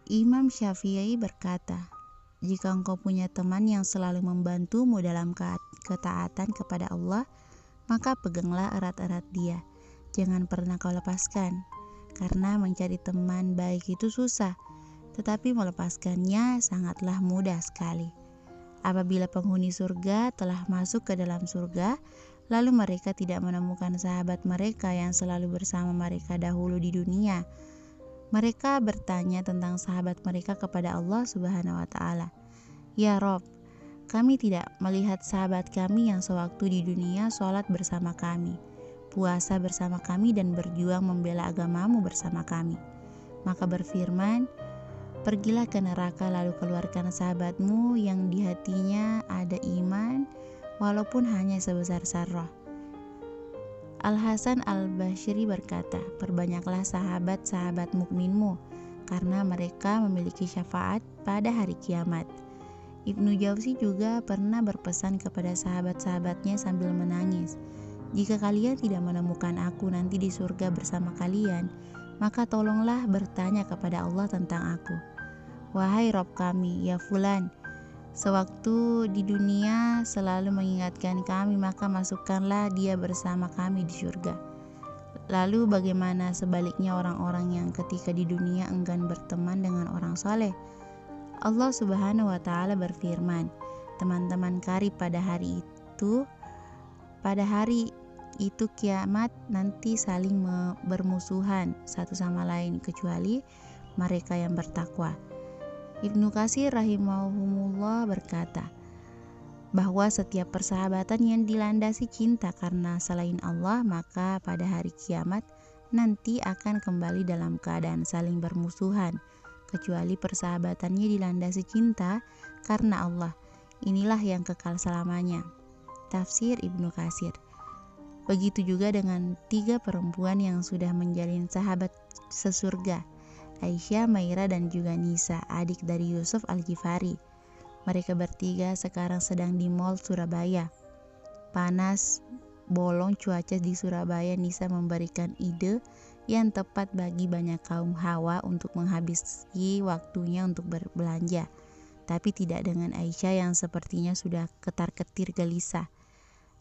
Imam Syafi'i berkata, jika engkau punya teman yang selalu membantumu dalam ketaatan kepada Allah, maka peganglah erat-erat dia. Jangan pernah kau lepaskan, karena mencari teman baik itu susah, tetapi melepaskannya sangatlah mudah sekali. Apabila penghuni surga telah masuk ke dalam surga, lalu mereka tidak menemukan sahabat mereka yang selalu bersama mereka dahulu di dunia, mereka bertanya tentang sahabat mereka kepada Allah Subhanahu wa Ta'ala. Ya Rob, kami tidak melihat sahabat kami yang sewaktu di dunia sholat bersama kami, puasa bersama kami, dan berjuang membela agamamu bersama kami. Maka berfirman, pergilah ke neraka lalu keluarkan sahabatmu yang di hatinya ada iman, walaupun hanya sebesar zarrah. Al-Hasan Al-Basyri berkata, perbanyaklah sahabat-sahabat mukminmu, karena mereka memiliki syafaat pada hari kiamat. Ibnu Jauzi juga pernah berpesan kepada sahabat-sahabatnya sambil menangis, jika kalian tidak menemukan aku nanti di surga bersama kalian, maka tolonglah bertanya kepada Allah tentang aku. Wahai Rob kami, ya Fulan, sewaktu di dunia selalu mengingatkan kami, maka masukkanlah dia bersama kami di surga. Lalu bagaimana sebaliknya orang-orang yang ketika di dunia enggan berteman dengan orang soleh? Allah Subhanahu wa Ta'ala berfirman, teman-teman karib pada hari itu kiamat nanti saling bermusuhan satu sama lain kecuali mereka yang bertakwa. Ibnu Katsir rahimahumullah berkata bahwa setiap persahabatan yang dilandasi cinta karena selain Allah, maka pada hari kiamat nanti akan kembali dalam keadaan saling bermusuhan, kecuali persahabatannya dilandasi cinta karena Allah. Inilah yang kekal selamanya. Tafsir Ibnu Katsir. Begitu juga dengan 3 perempuan yang sudah menjalin sahabat sesurga, Aisyah, Maira, dan juga Nisa, adik dari Yusuf Al-Ghifari. Mereka bertiga sekarang sedang di Mall Surabaya. Panas, bolong cuaca di Surabaya, Nisa memberikan ide yang tepat bagi banyak kaum hawa untuk menghabisi waktunya untuk berbelanja. Tapi tidak dengan Aisyah yang sepertinya sudah ketar-ketir gelisah.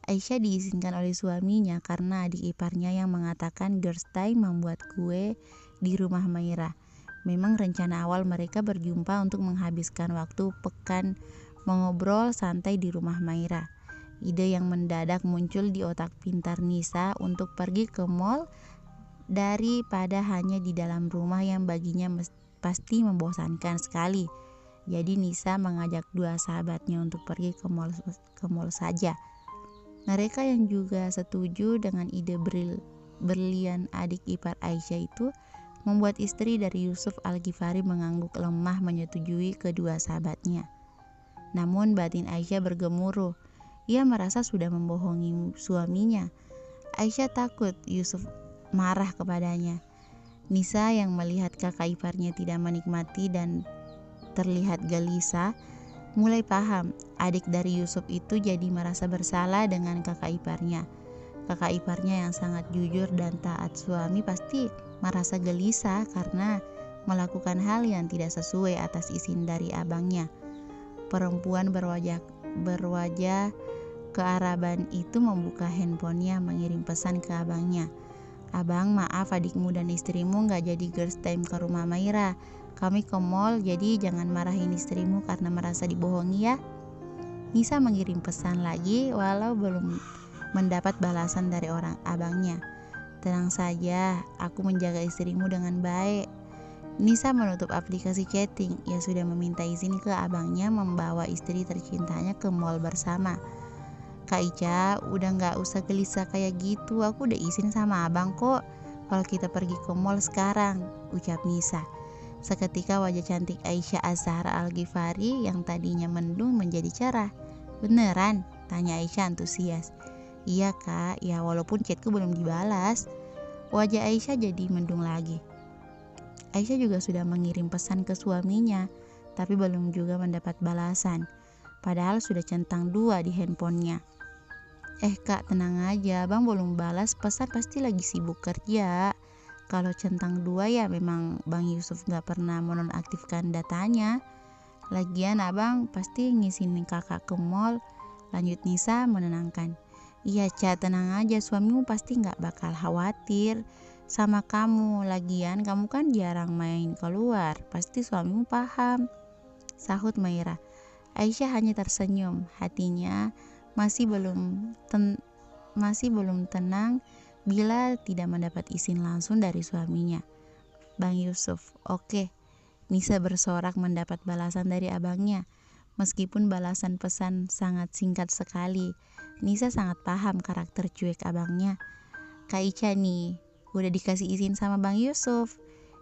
Aisyah diizinkan oleh suaminya karena adik iparnya yang mengatakan girls time membuat kue di rumah Maira. Memang rencana awal mereka berjumpa untuk menghabiskan waktu pekan mengobrol santai di rumah Maira. Ide yang mendadak muncul di otak pintar Nisa untuk pergi ke mall daripada hanya di dalam rumah yang baginya pasti membosankan sekali. Jadi Nisa mengajak 2 sahabatnya untuk pergi ke mall saja. Mereka yang juga setuju dengan ide berlian adik ipar Aisyah itu membuat istri dari Yusuf Al-Ghifari mengangguk lemah menyetujui kedua sahabatnya. Namun batin Aisyah bergemuruh. Ia merasa sudah membohongi suaminya. Aisyah takut Yusuf marah kepadanya. Nisa yang melihat kakak iparnya tidak menikmati dan terlihat gelisah, mulai paham adik dari Yusuf itu jadi merasa bersalah dengan kakak iparnya. Kakak iparnya yang sangat jujur dan taat suami pasti merasa gelisah karena melakukan hal yang tidak sesuai atas izin dari abangnya. Perempuan berwajah kearaban itu membuka handphonenya mengirim pesan ke abangnya. Abang, maaf adikmu dan istrimu gak jadi girls time ke rumah Maira. Kami ke mall, jadi jangan marahin istrimu karena merasa dibohongi ya. Nisa mengirim pesan lagi walau belum mendapat balasan dari orang abangnya. Tenang saja, aku menjaga istrimu dengan baik. Nisa menutup aplikasi chatting. Ia sudah meminta izin ke abangnya membawa istri tercintanya ke mall bersama. Kak Ica, udah gak usah gelisah kayak gitu. Aku udah izin sama abang kok kalau kita pergi ke mall sekarang, ucap Nisa. Seketika wajah cantik Aisyah Az-Zahra Al-Ghifari yang tadinya mendung menjadi cerah. Beneran? Tanya Aisyah antusias. Iya kak, ya walaupun chatku belum dibalas. Wajah Aisyah jadi mendung lagi. Aisyah juga sudah mengirim pesan ke suaminya, tapi belum juga mendapat balasan. Padahal sudah centang 2 di handphonenya. Kak, tenang aja, bang belum balas pesan, pasti lagi sibuk kerja. Kalau centang 2 ya memang Bang Yusuf gak pernah menonaktifkan datanya. Lagian abang pasti ngizinin kakak ke mall. Lanjut Nisa menenangkan. Iya Ca, tenang aja, suamimu pasti gak bakal khawatir sama kamu. Lagian kamu kan jarang main keluar, pasti suamimu paham, sahut Maira. Aisyah hanya tersenyum, hatinya masih belum tenang bila tidak mendapat izin langsung dari suaminya. Bang Yusuf, oke. Nisa bersorak mendapat balasan dari abangnya. Meskipun balasan pesan sangat singkat sekali, Nisa sangat paham karakter cuek abangnya. Kak Ica nih, udah dikasih izin sama Bang Yusuf.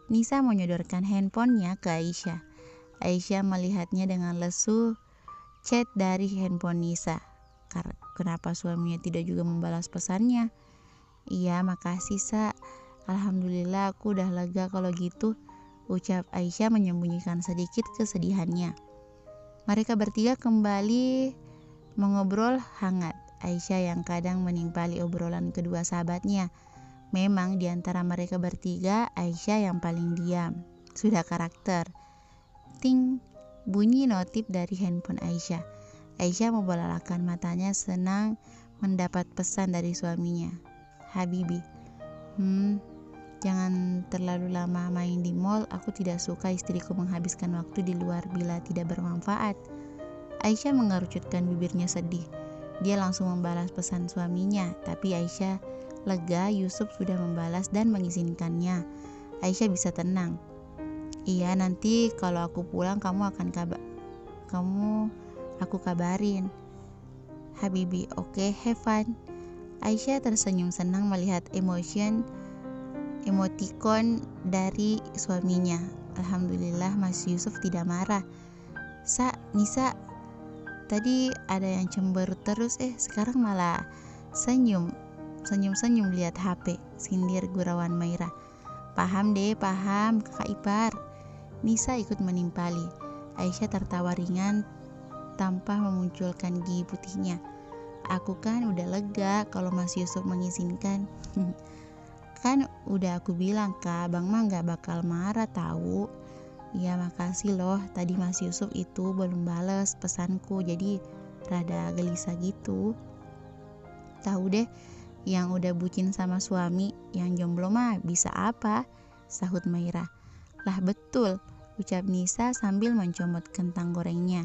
Nisa menyodorkan handphonenya ke Aisyah. Aisyah melihatnya dengan lesu chat dari handphone Nisa. Kenapa suaminya tidak juga membalas pesannya? Iya, makasih Sa. Alhamdulillah aku udah lega kalau gitu, ucap Aisyah menyembunyikan sedikit kesedihannya. Mereka bertiga kembali mengobrol hangat. Aisyah yang kadang menimpali obrolan kedua sahabatnya. Memang di antara mereka bertiga, Aisyah yang paling diam. Sudah karakter. Ting, bunyi notif dari handphone Aisyah. Aisyah membelalakan matanya senang mendapat pesan dari suaminya. Habibi, jangan terlalu lama main di mall. Aku tidak suka istriku menghabiskan waktu di luar bila tidak bermanfaat. Aisyah mengerucutkan bibirnya sedih. Dia langsung membalas pesan suaminya, tapi Aisyah lega Yusuf sudah membalas dan mengizinkannya. Aisyah bisa tenang. Iya, nanti kalau aku pulang aku kabarin. Habibi, oke, have fun. Aisyah tersenyum senang melihat emotikon dari suaminya. Alhamdulillah Mas Yusuf tidak marah. Nisa, tadi ada yang cemberut terus, sekarang malah senyum lihat HP, sindir gurauan Maira. Paham deh, paham kakak ipar. Nisa ikut menimpali. Aisyah tertawa ringan tanpa memunculkan gigi putihnya. Aku kan udah lega kalau Mas Yusuf mengizinkan. Kan udah aku bilang Kak, Bang mah gak bakal marah tahu. Ya makasih loh, tadi Mas Yusuf itu belum bales pesanku, jadi rada gelisah gitu. Tahu deh, yang udah bucin sama suami, yang jomblo mah bisa apa? Sahut Maira. Lah betul, ucap Nisa sambil mencomot kentang gorengnya.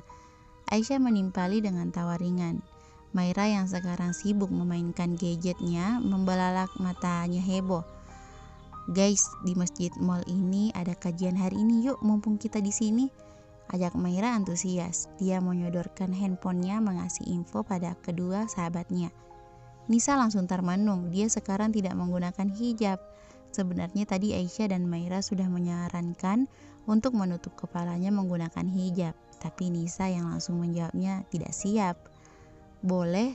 Aisyah menimpali dengan tawa ringan. Maira yang sekarang sibuk memainkan gadgetnya membelalak matanya heboh. Guys, di masjid mall ini ada kajian hari ini, yuk mumpung kita di sini. Ajak Maira antusias. Dia menyodorkan handphonenya mengasih info pada kedua sahabatnya. Nisa langsung termenung. Dia sekarang tidak menggunakan hijab. Sebenarnya tadi Aisyah dan Maira sudah menyarankan untuk menutup kepalanya menggunakan hijab, tapi Nisa yang langsung menjawabnya tidak siap. Boleh,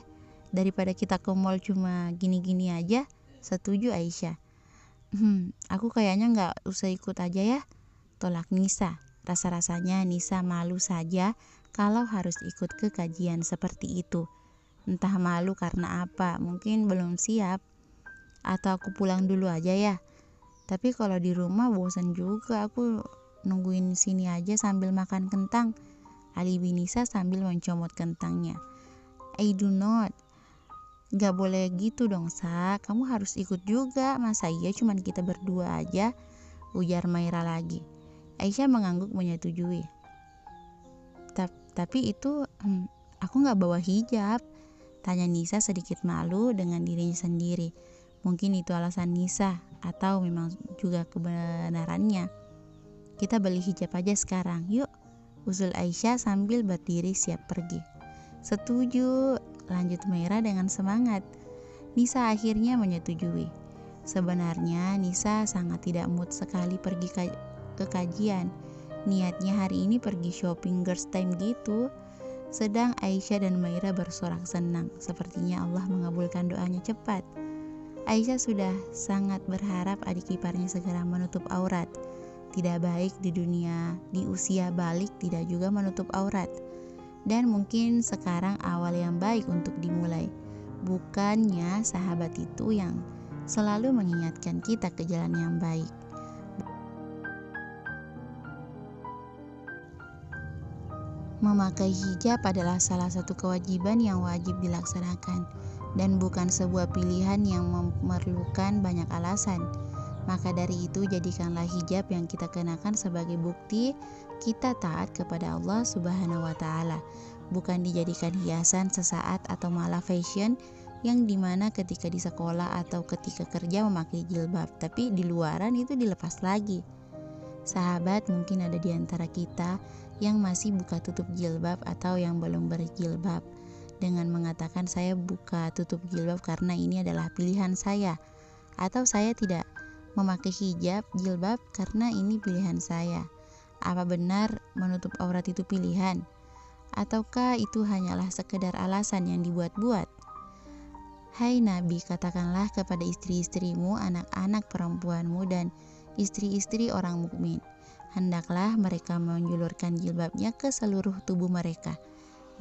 daripada kita ke mall cuma gini-gini aja. Setuju Aisyah. Aku kayaknya gak usah ikut aja ya, tolak Nisa. Rasa-rasanya Nisa malu saja kalau harus ikut ke kajian seperti itu. Entah malu karena apa, mungkin belum siap. Atau aku pulang dulu aja ya. Tapi kalau di rumah bosan juga, aku nungguin sini aja sambil makan kentang. Alibi Nisa sambil mencomot kentangnya. I do not. Gak boleh gitu dong Sa, kamu harus ikut juga. Masa iya cuman kita berdua aja, ujar Maira lagi. Aisyah mengangguk menyetujui. Tapi itu aku gak bawa hijab, tanya Nisa sedikit malu dengan dirinya sendiri. Mungkin itu alasan Nisa, atau memang juga kebenarannya. Kita beli hijab aja sekarang, yuk, usul Aisyah sambil berdiri siap pergi. Setuju, lanjut Maira dengan semangat. Nisa akhirnya menyetujui. Sebenarnya Nisa sangat tidak mood sekali pergi ke kajian. Niatnya hari ini pergi shopping girls time gitu. Sedang Aisyah dan Maira bersorak senang. Sepertinya Allah mengabulkan doanya cepat. Aisyah sudah sangat berharap adik iparnya segera menutup aurat. Tidak baik di usia balik tidak juga menutup aurat. Dan mungkin sekarang awal yang baik untuk dimulai. Bukannya sahabat itu yang selalu mengingatkan kita ke jalan yang baik. Memakai hijab adalah salah satu kewajiban yang wajib dilaksanakan dan bukan sebuah pilihan yang memerlukan banyak alasan. Maka dari itu, jadikanlah hijab yang kita kenakan sebagai bukti kita taat kepada Allah Subhanahu wa Ta'ala, bukan dijadikan hiasan sesaat atau malah fashion yang dimana ketika di sekolah atau ketika kerja memakai jilbab, tapi di luaran itu dilepas lagi. Sahabat, mungkin ada di antara kita yang masih buka tutup jilbab atau yang belum berjilbab dengan mengatakan saya buka tutup jilbab karena ini adalah pilihan saya, atau saya tidak memakai hijab jilbab karena ini pilihan saya. Apa benar menutup aurat itu pilihan? Ataukah itu hanyalah sekedar alasan yang dibuat-buat? Hai Nabi, katakanlah kepada istri-istrimu, anak-anak perempuanmu, dan istri-istri orang mukmin, hendaklah mereka menjulurkan jilbabnya ke seluruh tubuh mereka.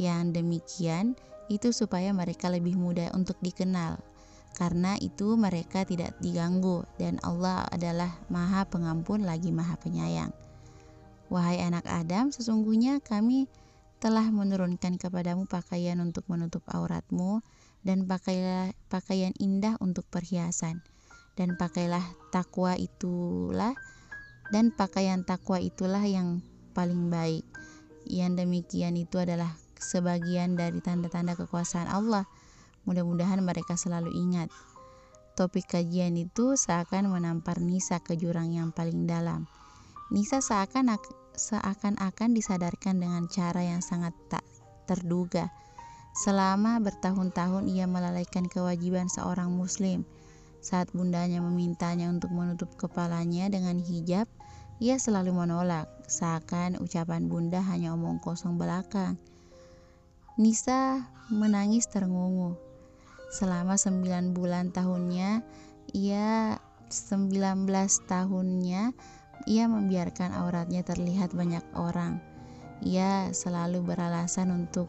Yang demikian itu supaya mereka lebih mudah untuk dikenal, karena itu mereka tidak diganggu, dan Allah adalah Maha Pengampun lagi Maha Penyayang. Wahai anak Adam, sesungguhnya kami telah menurunkan kepadamu pakaian untuk menutup auratmu, dan pakailah pakaian indah untuk perhiasan, dan pakailah takwa itulah dan pakaian takwa itulah yang paling baik. Yang demikian itu adalah sebagian dari tanda-tanda kekuasaan Allah. Mudah-mudahan mereka selalu ingat. Topik kajian itu seakan menampar Nisa ke jurang yang paling dalam. Nisa seakan-akan disadarkan dengan cara yang sangat tak terduga. Selama bertahun-tahun ia melalaikan kewajiban seorang muslim. Saat bundanya memintanya untuk menutup kepalanya dengan hijab, ia selalu menolak, seakan ucapan bunda hanya omong kosong belaka. Nisa menangis terngunggu. Selama 19 tahunnya, ia membiarkan auratnya terlihat banyak orang. Ia selalu beralasan untuk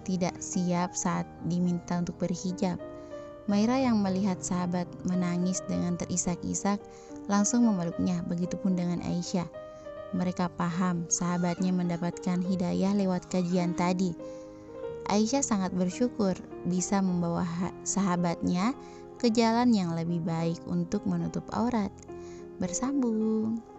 tidak siap saat diminta untuk berhijab. Maira yang melihat sahabat menangis dengan terisak-isak langsung memeluknya, begitupun dengan Aisyah. Mereka paham sahabatnya mendapatkan hidayah lewat kajian tadi. Aisyah sangat bersyukur bisa membawa sahabatnya ke jalan yang lebih baik untuk menutup aurat. Bersambung.